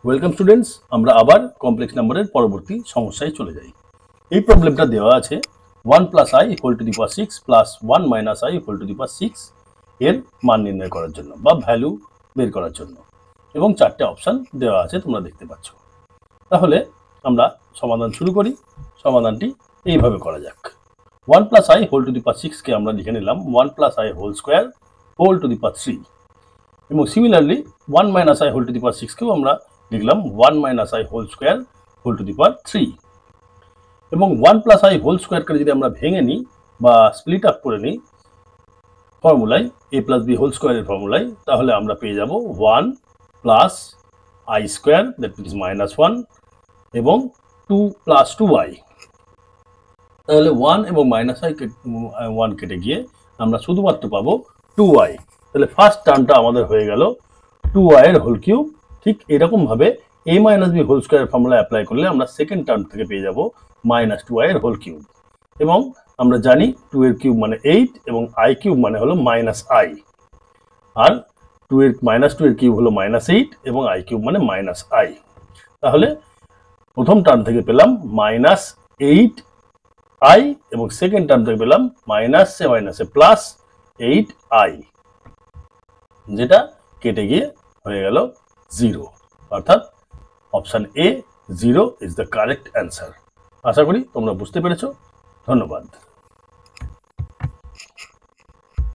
Welcome students, আমরা আবার complex নাম্বারের পরবর্তী সমস্যায় চলে যাই। এই প্রবলেমটা দেওয়া আছে 1 plus i equal to the power 6 plus 1 minus i equal to the power 6 এর মান নির্ণয় করার জন্য বা ভ্যালু বের করার জন্য, এবং চারটে অপশান দেওয়া আছে তোমরা দেখতে পাচ্ছ। তাহলে আমরা সমাধান শুরু করি। সমাধানটি এইভাবে করা যাক। 1 plus i whole to the power 6 কে আমরা লিখে নিলাম 1 plus i whole square whole to the power 3, এবং similarly 1 minus i whole to the power 6 কেও আমরা লিখলাম 1 minus i whole square whole to the power 3, এবং 1 প্লাস আই হোল স্কোয়ারকে যদি আমরা ভেঙে নিই বা স্প্লিট আপ করে নিই ফর্মুলায়, এ প্লাস বি হোল স্কোয়ারের ফর্মুলায়, তাহলে আমরা পেয়ে যাব 1 plus I square that means minus 1 এবং 2 প্লাস 2i। তাহলে 1 এবং মাইনাস আই 1 কেটে গিয়ে আমরা শুধুমাত্র পাবো 2i। তাহলে ফার্স্ট টার্মটা আমাদের হয়ে গেল 2i এর হোল কিউব। ঠিক এরকম ভাবে a minus b whole square formula apply করলে আমরা সেকেন্ড টার্ম থেকে পেয়ে যাব মাইনাস 2i এর হোল কিউব, এবং আমরা জানি 2 এর কিউব মানে 8 এবং i কিউব মানে হলো মাইনাস i, আর 2 এর মাইনাস 2 এর কিউব হলো মাইনাস 8 এবং i কিউব মানে মাইনাস i। তাহলে প্রথম টার্ম থেকে পেলাম মাইনাস 8i এবং সেকেন্ড টার্ম থেকে পেলাম মাইনাসে মাইনাসে প্লাস 8i, যেটা কেটে গিয়ে হয়ে গেল 0, অর্থাৎ option A 0 is the correct answer. আশা করি তোমরা বুঝতে পেরেছো। ধন্যবাদ।